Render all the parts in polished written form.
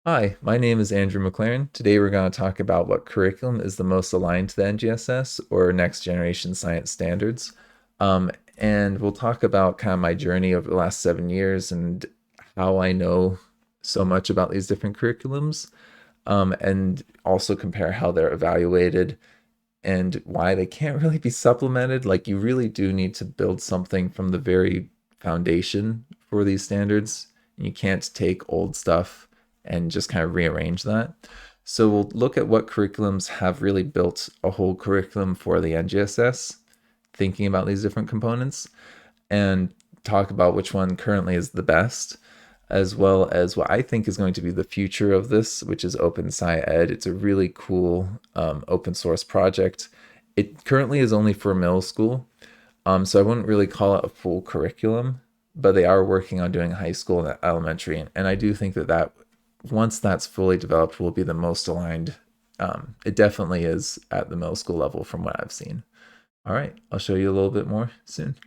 Hi, my name is Andrew McLaren. Today we're going to talk about what curriculum is the most aligned to the NGSS or Next Generation Science Standards. And we'll talk about kind of my journey over the last 7 years and how I know so much about these different curriculums, and also compare how they're evaluated and why they can't really be supplemented. Like, you really do need to build something from the very foundation for these standards. And you can't take old stuff and just kind of rearrange that. So we'll look at what curriculums have really built a whole curriculum for the NGSS, thinking about these different components, and talk about which one currently is the best, as well as what I think is going to be the future of this, which is OpenSciEd. It's a really cool open source project. It currently is only for middle school, so I wouldn't really call it a full curriculum, but they are working on doing high school and elementary. And I do think that once that's fully developed, will be the most aligned. It definitely is at the middle school level from what I've seen. All right, I'll show you a little bit more soon.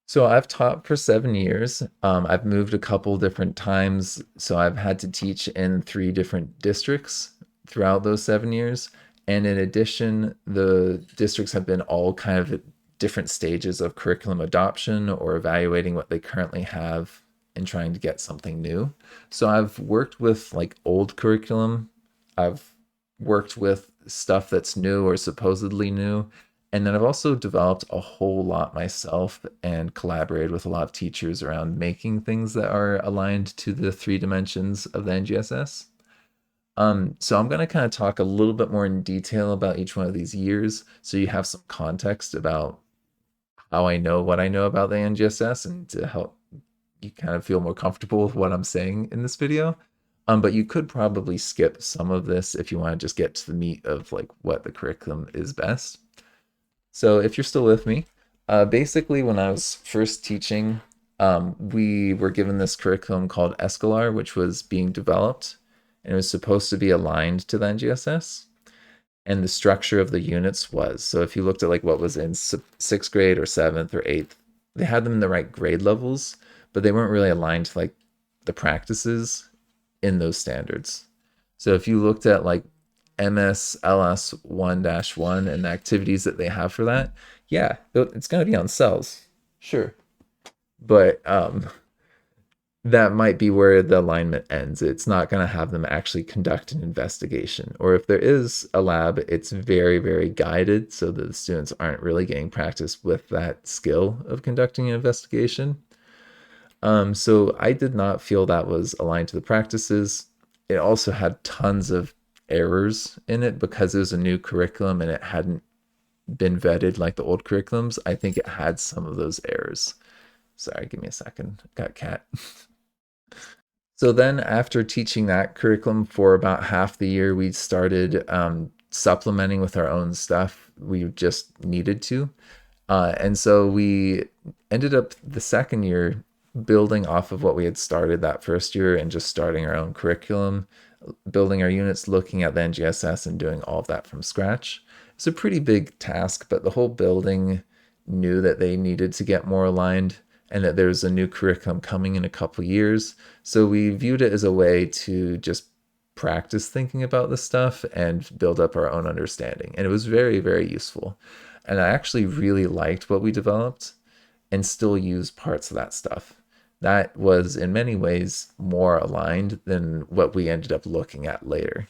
So I've taught for 7 years. I've moved a couple different times. So I've had to teach in 3 different districts throughout those 7 years. And in addition, the districts have been all kind of at different stages of curriculum adoption or evaluating what they currently have and trying to get something new. So I've worked with like old curriculum. I've worked with stuff that's new or supposedly new. And then I've also developed a whole lot myself and collaborated with a lot of teachers around making things that are aligned to the 3 dimensions of the NGSS. So I'm going to kind of talk a little bit more in detail about each one of these years so you have some context about how I know what I know about the NGSS and to help you kind of feel more comfortable with what I'm saying in this video. But you could probably skip some of this if you want to just get to the meat of like what the curriculum is best. So if you're still with me, basically when I was first teaching, we were given this curriculum called Escalar, which was being developed, and it was supposed to be aligned to the NGSS. And the structure of the units was, so if you looked at like what was in sixth grade or seventh or eighth, they had them in the right grade levels, but they weren't really aligned to like the practices in those standards. So if you looked at like MSLS 1-1 and the activities that they have for that, yeah, it's going to be on cells, sure. But that might be where the alignment ends. It's not going to have them actually conduct an investigation. Or if there is a lab, it's very, very guided so that the students aren't really getting practice with that skill of conducting an investigation. So I did not feel that was aligned to the practices. It also had tons of errors in it because it was a new curriculum and it hadn't been vetted like the old curriculums. I think it had some of those errors. Sorry, give me a second. Got a cat. So then, after teaching that curriculum for about half the year, we started supplementing with our own stuff. We just needed to. And so we ended up the second year building off of what we had started that first year and just starting our own curriculum, building our units, looking at the NGSS and doing all of that from scratch. It's a pretty big task, but the whole building knew that they needed to get more aligned and that there's a new curriculum coming in a couple years. So we viewed it as a way to just practice thinking about this stuff and build up our own understanding. And it was very, very useful. And I actually really liked what we developed and still use parts of that stuff. That was in many ways more aligned than what we ended up looking at later.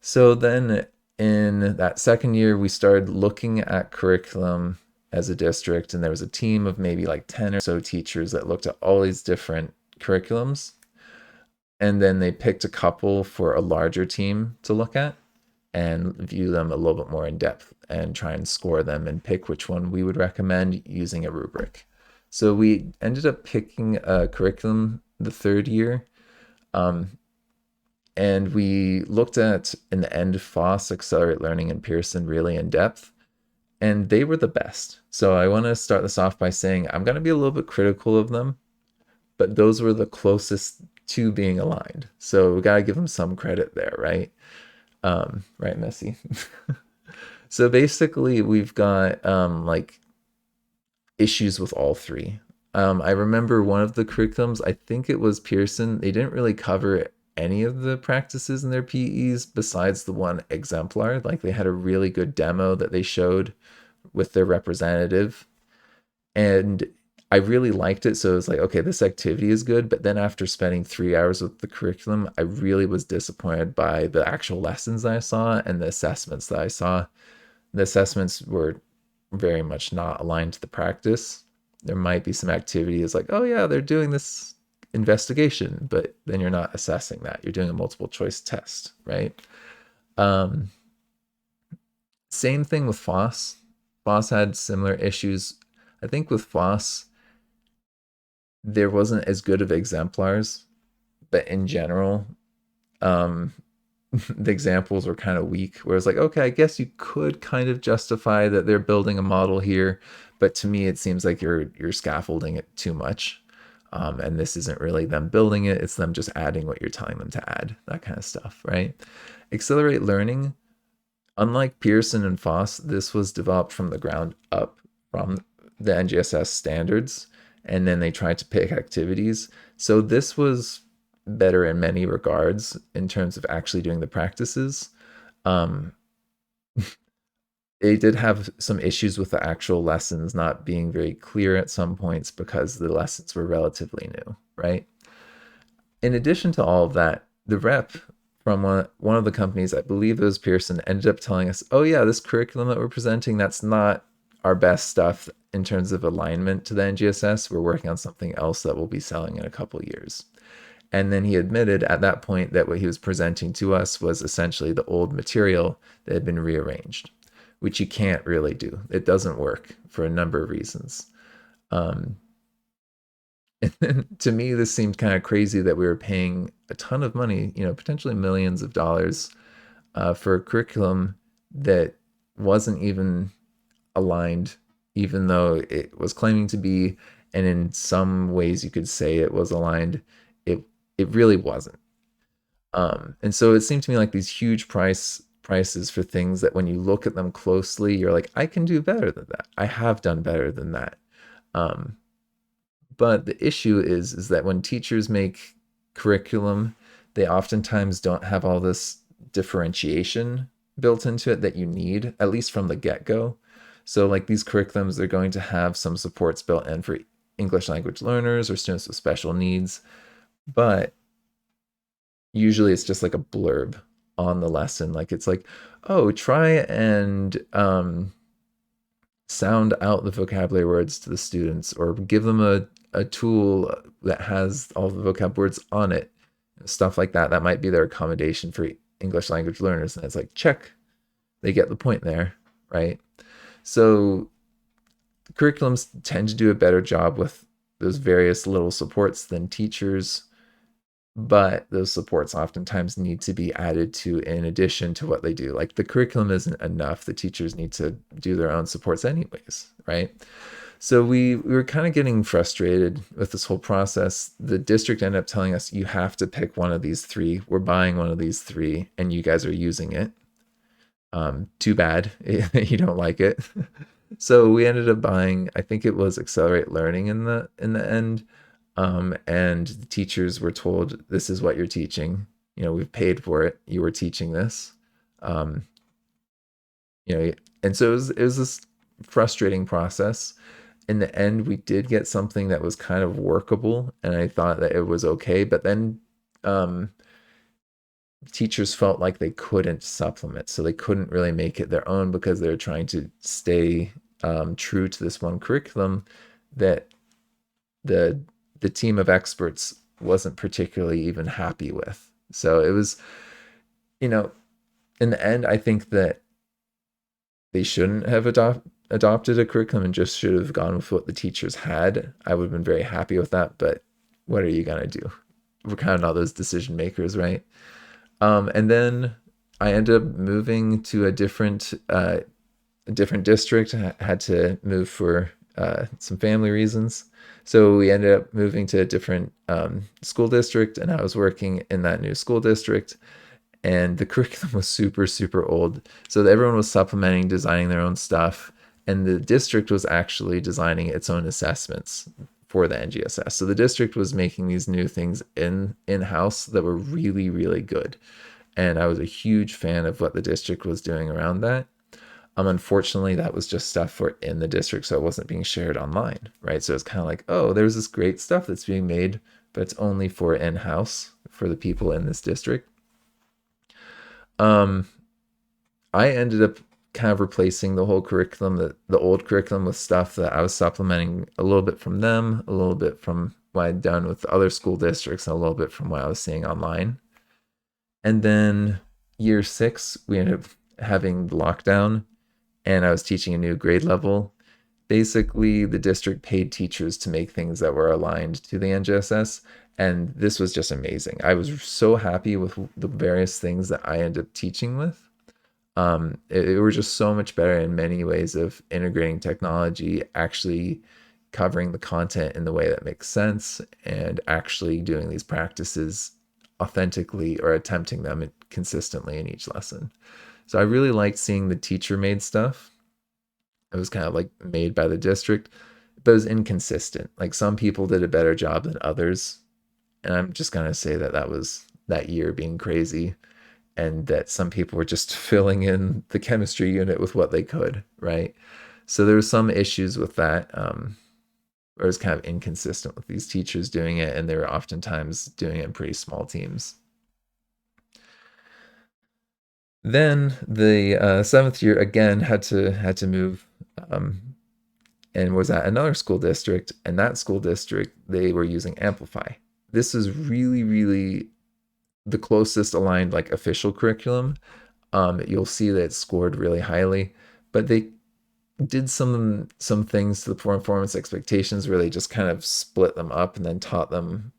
So then in that second year, we started looking at curriculum as a district, and there was a team of maybe like 10 or so teachers that looked at all these different curriculums. And then they picked a couple for a larger team to look at and view them a little bit more in depth and try and score them and pick which one we would recommend using a rubric. So we ended up picking a curriculum the third year. And we looked at in the end FOSS, Accelerate Learning, and Pearson really in depth. And they were the best. So I want to start this off by saying I'm going to be a little bit critical of them, but those were the closest to being aligned. So we got to give them some credit there, right? Right, Missy? So basically, we've got like issues with all three. I remember one of the curriculums, I think it was Pearson, they didn't really cover any of the practices in their PEs besides the one exemplar. Like they had a really good demo that they showed with their representative, and I really liked it. So it was like, okay, this activity is good. But then after spending 3 hours with the curriculum, I really was disappointed by the actual lessons that I saw and the assessments that I saw. The assessments were very much not aligned to the practice. There might be some activities like, oh yeah, they're doing this investigation, but then you're not assessing that. You're doing a multiple choice test, right? Um, Same thing with FOSS. FOSS had similar issues. I think with FOSS, there wasn't as good of exemplars, but in general, um, the examples were kind of weak. Where it's like, okay, I guess you could kind of justify that they're building a model here, but to me, it seems like you're scaffolding it too much. And this isn't really them building it; it's them just adding what you're telling them to add, that kind of stuff, right? Accelerate learning. Unlike Pearson and Foss, this was developed from the ground up from the NGSS standards, and then they tried to pick activities. So this was better in many regards in terms of actually doing the practices. Um, they did have some issues with the actual lessons not being very clear at some points because the lessons were relatively new, right? In addition to all of that, the rep from one of the companies, I believe it was Pearson, ended up telling us, oh yeah, this curriculum that we're presenting, that's not our best stuff in terms of alignment to the NGSS. We're working on something else that we'll be selling in a couple years. And then he admitted at that point that what he was presenting to us was essentially the old material that had been rearranged, which you can't really do. It doesn't work for a number of reasons. Um, and to me, this seemed kind of crazy that we were paying a ton of money, potentially millions of dollars, for a curriculum that wasn't even aligned, even though it was claiming to be, and in some ways you could say it was aligned. It really wasn't. And so it seemed to me like these huge prices for things that when you look at them closely, you're like, I can do better than that. I have done better than that. Um, but the issue is that when teachers make curriculum, they oftentimes don't have all this differentiation built into it that you need, at least from the get-go. So like these curriculums, they're going to have some supports built in for English language learners or students with special needs, but usually it's just like a blurb on the lesson. Like it's like, oh, try and sound out the vocabulary words to the students, or give them a tool that has all the vocab words on it, stuff like that. That might be their accommodation for English language learners. And it's like, check, they get the point there, right? So curriculums tend to do a better job with those various little supports than teachers, but those supports oftentimes need to be added to in addition to what they do. Like the curriculum isn't enough. The teachers need to do their own supports anyways, right? So we were kind of getting frustrated with this whole process. The district ended up telling us, you have to pick one of these three. We're buying one of these three and you guys are using it. Too bad you don't like it. So we ended up buying, I think it was Accelerate Learning in the end. And the teachers were told, this is what you're teaching. We've paid for it. You were teaching this. Um, and so it was this frustrating process. In the end, we did get something that was kind of workable, and I thought that it was okay. But then teachers felt like they couldn't supplement, so they couldn't really make it their own because they were trying to stay true to this one curriculum that the team of experts wasn't particularly even happy with. So it was, in the end, I think that they shouldn't have adopted a curriculum and just should have gone with what the teachers had. I would have been very happy with that, but what are you going to do? We're kind of not those decision makers, right? And then I ended up moving to a different district. I had to move for some family reasons. So we ended up moving to a different school district, and I was working in that new school district. And the curriculum was super, super old. So everyone was supplementing, designing their own stuff. And the district was actually designing its own assessments for the NGSS. So the district was making these new things in-house that were really, really good. And I was a huge fan of what the district was doing around that. Unfortunately, that was just stuff for in the district, so it wasn't being shared online, right? So it's kind of like, oh, there's this great stuff that's being made, but it's only for in-house for the people in this district. Um, I ended up kind of replacing the whole curriculum, the old curriculum, with stuff that I was supplementing a little bit from them, a little bit from what I'd done with other school districts, and a little bit from what I was seeing online. And then year 6, we ended up having lockdown, and I was teaching a new grade level. Basically, the district paid teachers to make things that were aligned to the NGSS, and this was just amazing. I was so happy with the various things that I ended up teaching with. It were just so much better in many ways of integrating technology, actually covering the content in the way that makes sense, and actually doing these practices authentically or attempting them consistently in each lesson. So I really liked seeing the teacher made stuff. It was kind of like made by the district, but it was inconsistent. Like some people did a better job than others. And I'm just going to say that that was that year being crazy, and that some people were just filling in the chemistry unit with what they could, right? So there were some issues with that. Where it was kind of inconsistent with these teachers doing it, and they were oftentimes doing it in pretty small teams. Then the 7th year again had to move, and was at another school district, and that school district, they were using Amplify. This is really, really the closest aligned like official curriculum. You'll see that it scored really highly, but they did some things to the performance expectations where they just kind of split them up and then taught them,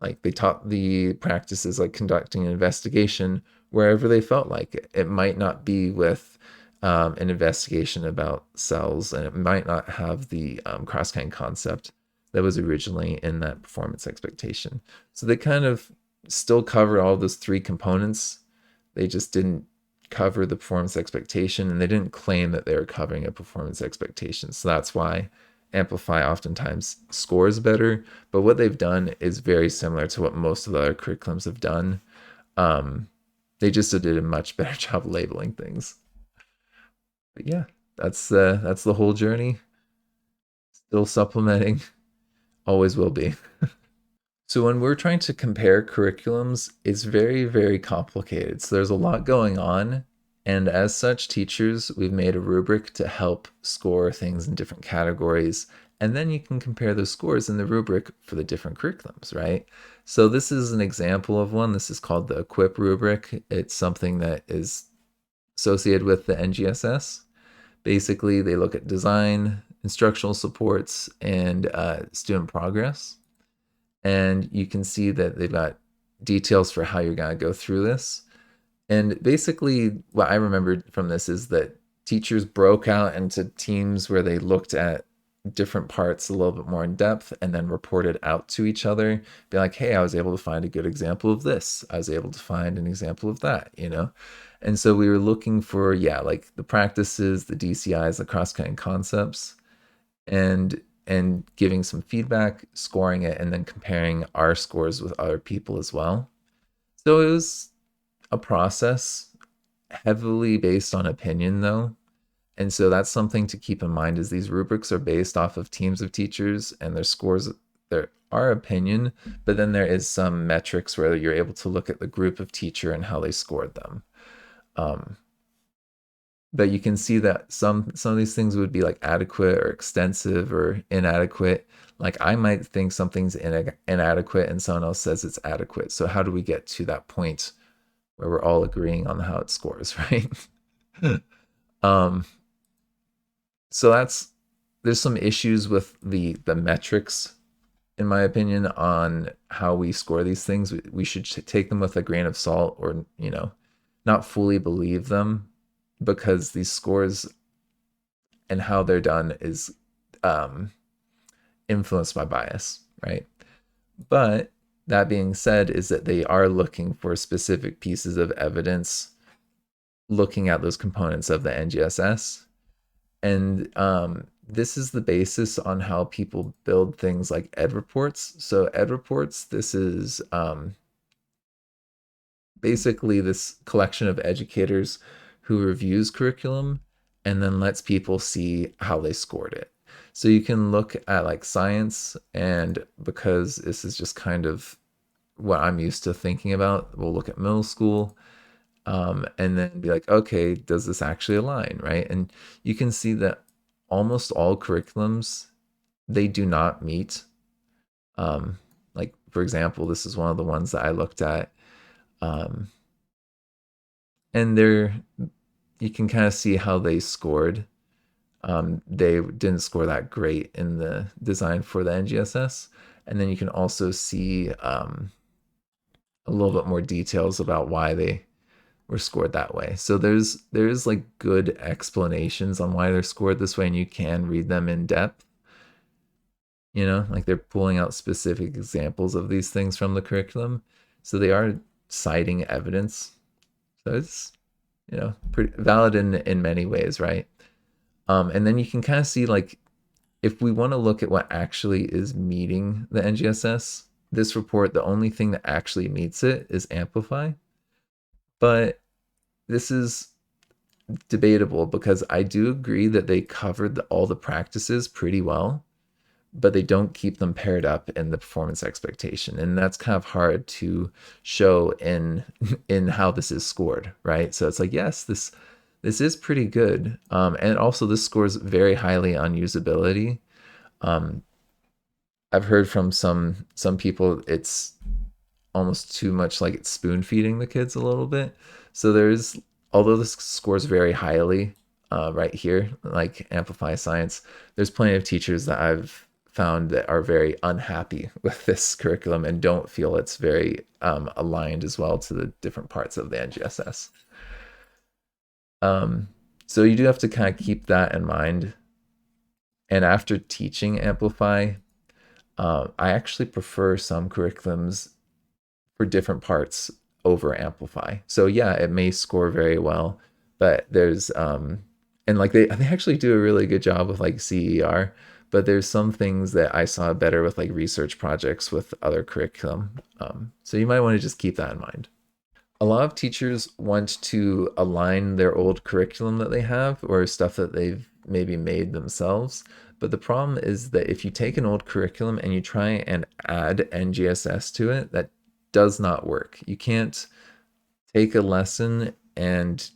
like they taught the practices like conducting an investigation wherever they felt like it. It might not be with an investigation about cells, and it might not have the cross-cutting concept that was originally in that performance expectation. So they kind of still cover all those 3 components. They just didn't cover the performance expectation, and they didn't claim that they were covering a performance expectation. So that's why Amplify oftentimes scores better, but what they've done is very similar to what most of the other curriculums have done. They just did a much better job labeling things. But yeah, that's the whole journey. Still supplementing, always will be. So when we're trying to compare curriculums, it's very, very complicated. So there's a lot going on. And as such, teachers, we've made a rubric to help score things in different categories. And then you can compare those scores in the rubric for the different curriculums, right? So this is an example of one. This is called the Equip rubric. It's something that is associated with the NGSS. Basically, they look at design, instructional supports, and student progress. And you can see that they've got details for how you're going to go through this. And basically, what I remembered from this is that teachers broke out into teams where they looked at different parts a little bit more in depth and then reported out to each other. Be like, hey, I was able to find a good example of this. I was able to find an example of that, you know? And so we were looking for, yeah, like the practices, the DCIs, the cross-cutting concepts, and giving some feedback, scoring it, and then comparing our scores with other people as well. So it was a process heavily based on opinion, though. And so that's something to keep in mind, is these rubrics are based off of teams of teachers, and their scores, there are opinion, but then there is some metrics where you're able to look at the group of teacher and how they scored them. But you can see that some of these things would be like adequate or extensive or inadequate. Like I might think something's inadequate and someone else says it's adequate. So how do we get to that point where we're all agreeing on how it scores, right? um, so there's some issues with the metrics, in my opinion, on how we score these things. We should take them with a grain of salt, or not fully believe them, because these scores and how they're done is influenced by bias, right? But that being said, is that they are looking for specific pieces of evidence, looking at those components of the NGSS. And this is the basis on how people build things like ed reports. So ed reports, this is basically this collection of educators who reviews curriculum and then lets people see how they scored it. So you can look at like science, and because this is just kind of what I'm used to thinking about, we'll look at middle school, and then be like, okay, does this actually align, right? And you can see that almost all curriculums, they do not meet. Um, like for example, this is one of the ones that I looked at, um, and they're you can kind of see how they scored. They didn't score that great in the design for the NGSS, and then you can also see a little bit more details about why they were scored that way. So there's like good explanations on why they're scored this way, and you can read them in depth. Like they're pulling out specific examples of these things from the curriculum, so they are citing evidence. So it's pretty valid in many ways, right? And then you can kind of see like if we want to look at what actually is meeting the NGSS, this report, the only thing that actually meets it is Amplify. But this is debatable because I do agree that they covered all the practices pretty well, but they don't keep them paired up in the performance expectation, and that's kind of hard to show in how this is scored, right? So it's like, yes, this is pretty good, and also this scores very highly on usability. um, I've heard from some people it's almost too much like it's spoon feeding the kids a little bit. So there's, although this scores very highly right here, like Amplify Science, there's plenty of teachers that I've found that are very unhappy with this curriculum and don't feel it's very aligned as well to the different parts of the NGSS. Um, so you do have to kind of keep that in mind. And after teaching Amplify, I actually prefer some curriculums for different parts over Amplify. So yeah, it may score very well, but there's and like they actually do a really good job with like CER, but there's some things that I saw better with like research projects with other curriculum. So you might want to just keep that in mind. A lot of teachers want to align their old curriculum that they have or stuff that they've maybe made themselves. But the problem is that if you take an old curriculum and you try and add NGSS to it, that does not work. You can't take a lesson and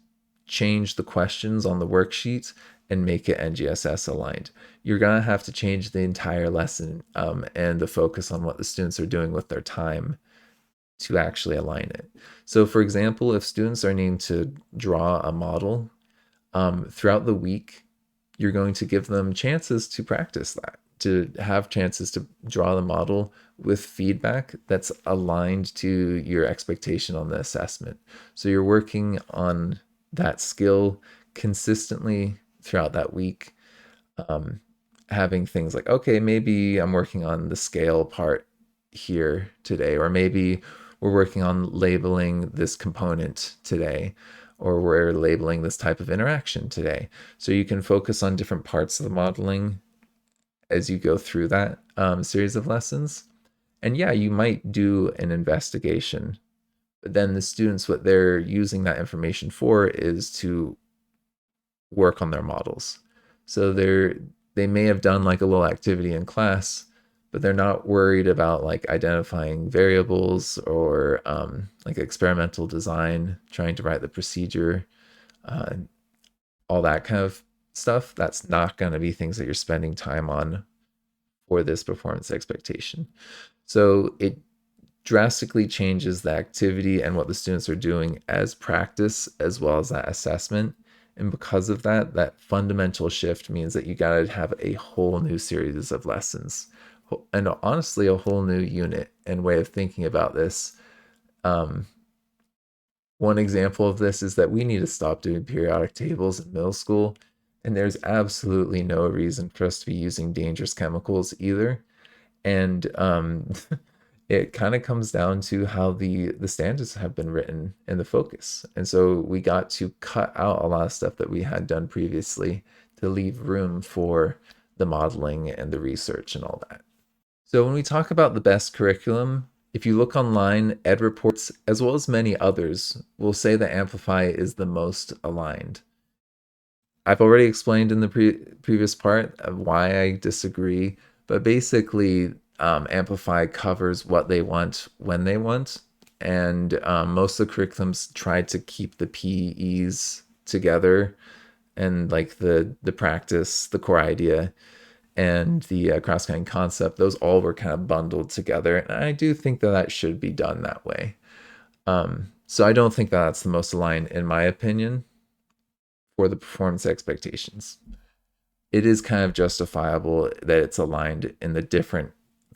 change the questions on the worksheet and make it NGSS aligned. You're going to have to change the entire lesson and the focus on what the students are doing with their time to actually align it. So for example, if students are needing to draw a model throughout the week, you're going to give them chances to practice that, to have chances to draw the model with feedback that's aligned to your expectation on the assessment. So you're working on that skill consistently throughout that week, um, having things like, okay, maybe I'm working on the scale part here today, or maybe we're working on labeling this component today, or we're labeling this type of interaction today. So you can focus on different parts of the modeling as you go through that series of lessons. And yeah, you might do an investigation, but then the students, what they're using that information for is to work on their models. So they may have done like a little activity in class, but they're not worried about like identifying variables or like experimental design, trying to write the procedure, uh, all that kind of stuff. That's not going to be things that you're spending time on for this performance expectation. So it drastically changes the activity and what the students are doing as practice as well as that assessment. And because of that, that fundamental shift means that you got to have a whole new series of lessons and honestly a whole new unit and way of thinking about this. Um, One example of this is that we need to stop doing periodic tables in middle school. And there's absolutely no reason for us to be using dangerous chemicals either. And it kind of comes down to how the standards have been written and the focus. And so we got to cut out a lot of stuff that we had done previously to leave room for the modeling and the research and all that. So when we talk about the best curriculum, if you look online, Ed Reports, as well as many others, will say that Amplify is the most aligned. I've already explained in the previous part of why I disagree, but basically, Amplify covers what they want when they want, and most of the curriculums try to keep the PEs together, and like the practice, the core idea, and the cross-cutting concept. Those all were kind of bundled together, and I do think that that should be done that way. So I don't think that that's the most aligned, in my opinion, for the performance expectations. It is kind of justifiable that it's aligned in the different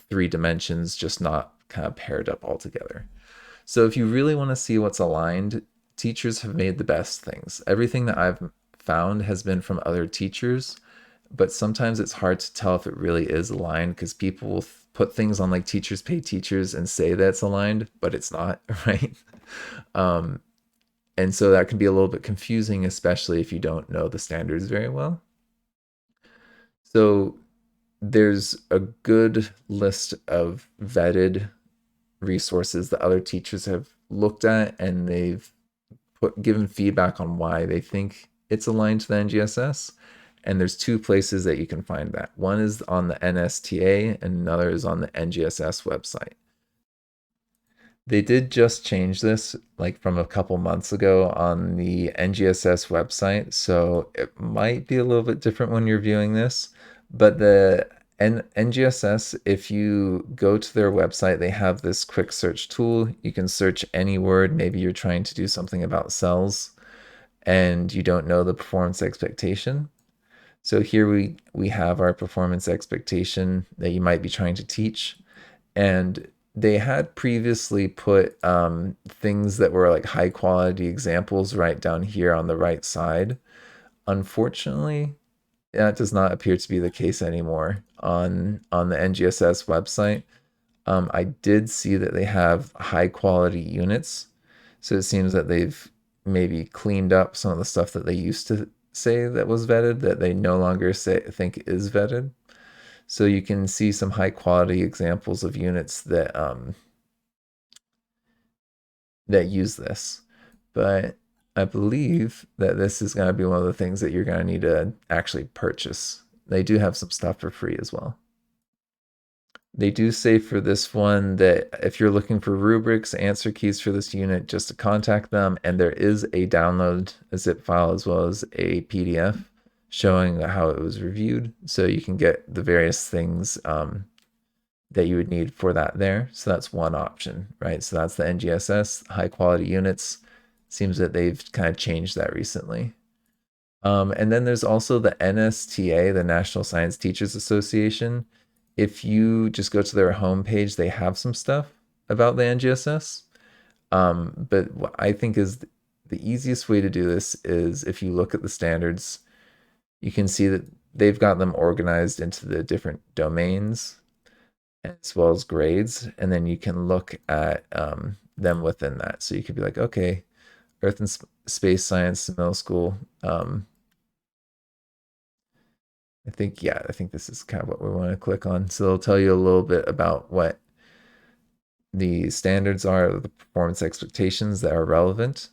three dimensions, just not kind of paired up all together. So if you really want to see what's aligned, teachers have made the best things. Everything that I've found has been from other teachers, but sometimes it's hard to tell if it really is aligned because people will put things on like Teachers Pay Teachers and say that it's aligned, but it's not, right? And so that can be a little bit confusing, especially if you don't know the standards very well. So there's a good list of vetted resources that other teachers have looked at, and they've given feedback on why they think it's aligned to the NGSS. And there's two places that you can find that. One is on the NSTA and another is on the NGSS website. They did just change this like from a couple months ago on the NGSS website, so it might be a little bit different when you're viewing this. But the NGSS, if you go to their website, they have this quick search tool. You can search any word. Maybe you're trying to do something about cells and you don't know the performance expectation. So here we have our performance expectation that you might be trying to teach. And they had previously put things that were like high quality examples right down here on the right side. Unfortunately, that does not appear to be the case anymore on the NGSS website. I did see that they have high quality units, so it seems that they've maybe cleaned up some of the stuff that they used to say that was vetted that they no longer think is vetted. So you can see some high quality examples of units that that use this. But I believe that this is going to be one of the things that you're going to need to actually purchase. They do have some stuff for free as well. They do say for this one that if you're looking for rubrics, answer keys for this unit, just to contact them. And there is a download, a zip file, as well as a PDF showing how it was reviewed. So you can get the various things that you would need for that there. So that's one option, right? So that's the NGSS, high quality units. Seems that they've kind of changed that recently. And then there's also the NSTA, the National Science Teachers Association. If you just go to their homepage, they have some stuff about the NGSS. But what I think is the easiest way to do this is if you look at the standards, you can see that they've got them organized into the different domains as well as grades. And then you can look at them within that. So you could be like, okay, Earth and Space Science Middle School. I think this is kind of what we want to click on. So they'll tell you a little bit about what the standards are, the performance expectations that are relevant.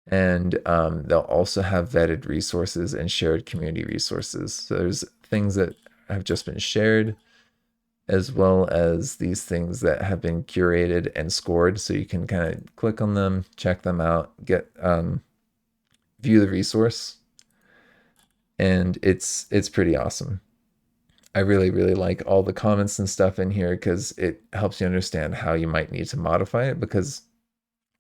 And they'll also have vetted resources and shared community resources. So there's things that have just been shared, as well as these things that have been curated and scored. So you can kind of click on them, check them out, get view the resource. And it's pretty awesome. I really, really like all the comments and stuff in here because it helps you understand how you might need to modify it, because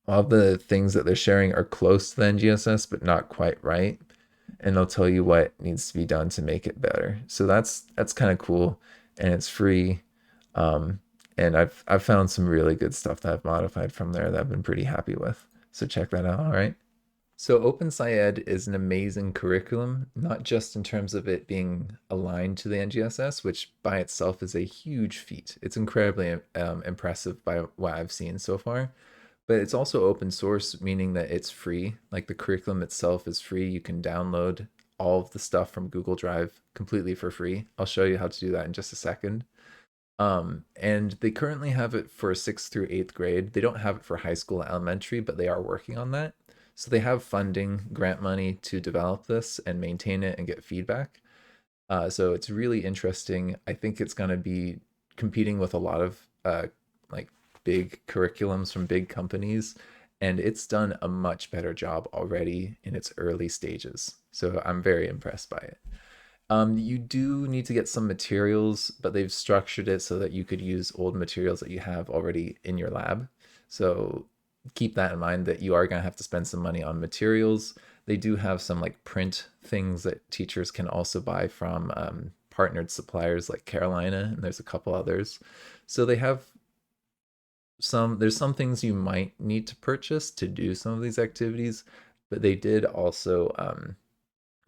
all the things that they're sharing are close to the NGSS, but not quite right. And they'll tell you what needs to be done to make it better. So that's kind of cool, and it's free. And I've found some really good stuff that I've modified from there that I've been pretty happy with. So check that out. All right. So OpenSciEd is an amazing curriculum, not just in terms of it being aligned to the NGSS, which by itself is a huge feat. It's incredibly impressive by what I've seen so far, but it's also open source, meaning that it's free. Like the curriculum itself is free. You can download all of the stuff from Google Drive completely for free. I'll show you how to do that in just a second. And they currently have it for 6th through 8th grade. They don't have it for high school and elementary, but they are working on that. So they have funding, grant money to develop this and maintain it and get feedback. So it's really interesting. I think it's going to be competing with a lot of like big curriculums from big companies, and it's done a much better job already in its early stages. So I'm very impressed by it. You do need to get some materials, but they've structured it so that you could use old materials that you have already in your lab. So keep that in mind that you are going to have to spend some money on materials. They do have some like print things that teachers can also buy from partnered suppliers like Carolina, and there's a couple others. So they have there's some things you might need to purchase to do some of these activities, but they did also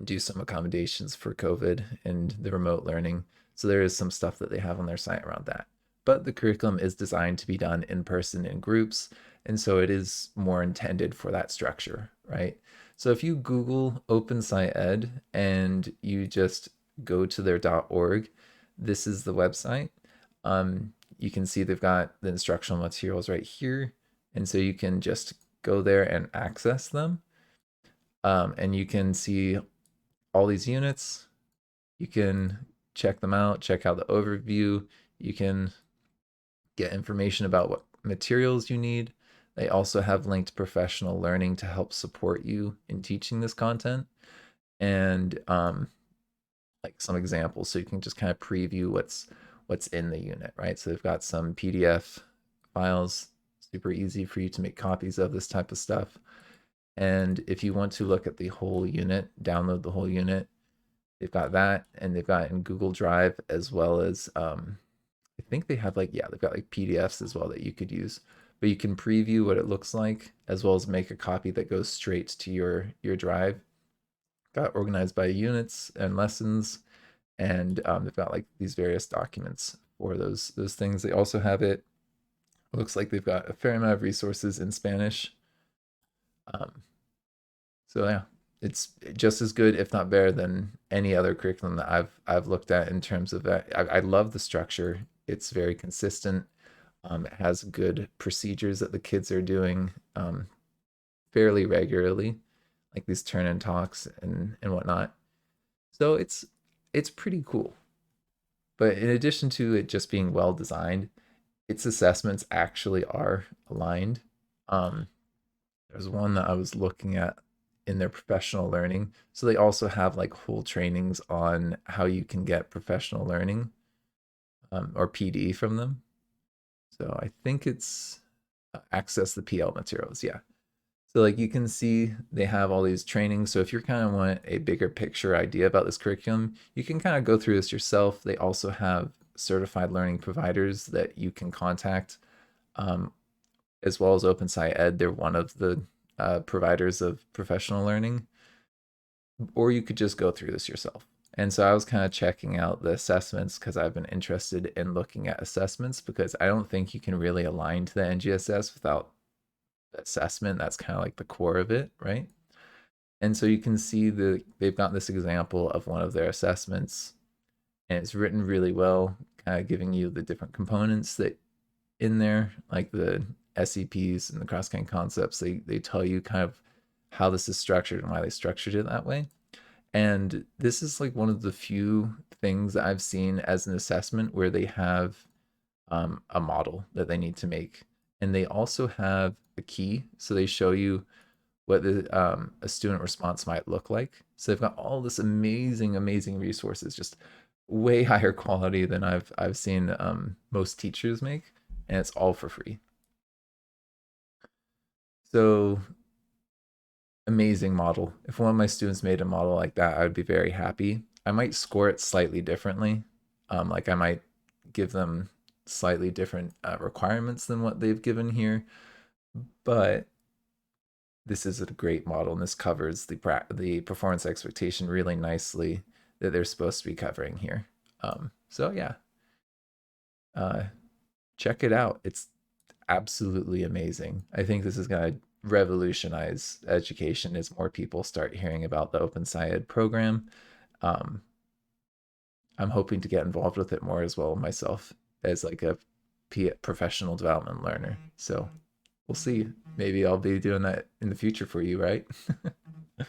do some accommodations for COVID and the remote learning. So there is some stuff that they have on their site around that. But the curriculum is designed to be done in person in groups. And so it is more intended for that structure, right? So if you Google OpenSciEd and you just go to their .org, this is the website. You can see they've got the instructional materials right here. And so you can just go there and access them. And you can see all these units. You can check them out, check out the overview. You can get information about what materials you need. They also have linked professional learning to help support you in teaching this content, and like some examples, so you can just kind of preview what's in the unit, right? So they've got some PDF files, super easy for you to make copies of this type of stuff. And if you want to look at the whole unit, download the whole unit, they've got that, and they've got it in Google Drive, as well as I think they have like, yeah, they've got like PDFs as well that you could use. But you can preview what it looks like, as well as make a copy that goes straight to your drive. Got organized by units and lessons, and they've got like these various documents for those things. They also have it. Looks like they've got a fair amount of resources in Spanish. Um, so yeah, it's just as good, if not better, than any other curriculum that I've looked at in terms of that. I love the structure. It's very consistent. It has good procedures that the kids are doing fairly regularly, like these turn-in talks and whatnot. So it's pretty cool. But in addition to it just being well designed, its assessments actually are aligned. Um, there's one that I was looking at in their professional learning. So they also have like whole trainings on how you can get professional learning or PD from them. So I think it's access the PL materials. Yeah. So like you can see they have all these trainings. So if you kind of want a bigger picture idea about this curriculum, you can kind of go through this yourself. They also have certified learning providers that you can contact, um, as well as OpenSciEd. They're one of the providers of professional learning, or you could just go through this yourself. And so I was kind of checking out the assessments because I've been interested in looking at assessments, because I don't think you can really align to the NGSS without the assessment. That's kind of like the core of it, right? And so you can see they've got this example of one of their assessments, and it's written really well, kind of giving you the different components that in there, like the SEPs and the cross-cutting concepts. They tell you kind of how this is structured and why they structured it that way. And this is like one of the few things that I've seen as an assessment where they have a model that they need to make. And they also have a key. So they show you what a student response might look like. So they've got all this amazing, amazing resources, just way higher quality than I've seen most teachers make. And it's all for free. So amazing model. If one of my students made a model like that, I would be very happy. I might score it slightly differently. Like I might give them slightly different requirements than what they've given here, but this is a great model, and this covers the performance expectation really nicely that they're supposed to be covering here. So yeah, uh, check it out. It's absolutely amazing. I think this is gonna revolutionize education as more people start hearing about the OpenSciEd program. Um, I'm hoping to get involved with it more as well myself as like a professional development learner. So we'll see. Maybe I'll be doing that in the future for you, right? All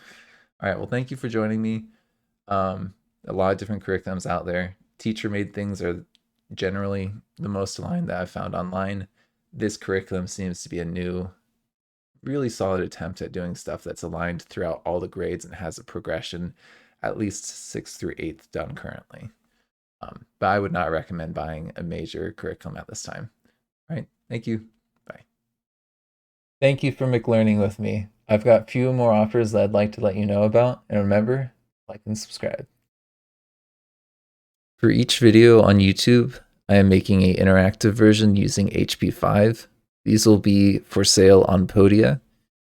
right. Well, thank you for joining me. A lot of different curriculums out there. Teacher made things are generally the most aligned that I've found online. This curriculum seems to be a new, really solid attempt at doing stuff that's aligned throughout all the grades and has a progression, at least 6th through 8th done currently. But I would not recommend buying a major curriculum at this time. All right. Thank you. Bye. Thank you for McLearning with me. I've got a few more offers that I'd like to let you know about. And remember, like and subscribe. For each video on YouTube, I am making an interactive version using HP5. These will be for sale on Podia.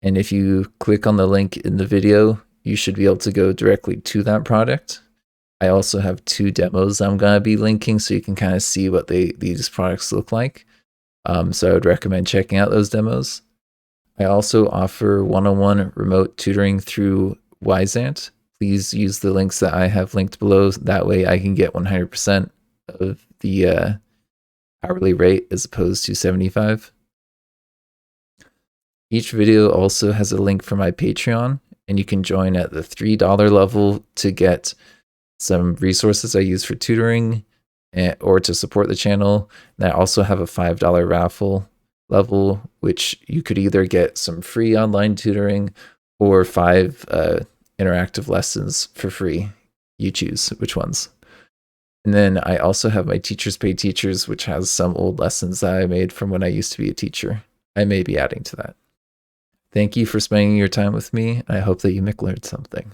And if you click on the link in the video, you should be able to go directly to that product. I also have 2 demos I'm going to be linking so you can kind of see what these products look like. So I would recommend checking out those demos. I also offer one-on-one remote tutoring through Wyzant. Please use the links that I have linked below. That way I can get 100% of the hourly rate as opposed to 75. Each video also has a link for my Patreon, and you can join at the $3 level to get some resources I use for tutoring or to support the channel. And I also have a $5 raffle level, which you could either get some free online tutoring or 5 interactive lessons for free. You choose which ones. And then I also have my Teachers Pay Teachers, which has some old lessons that I made from when I used to be a teacher. I may be adding to that. Thank you for spending your time with me. I hope that you learned something.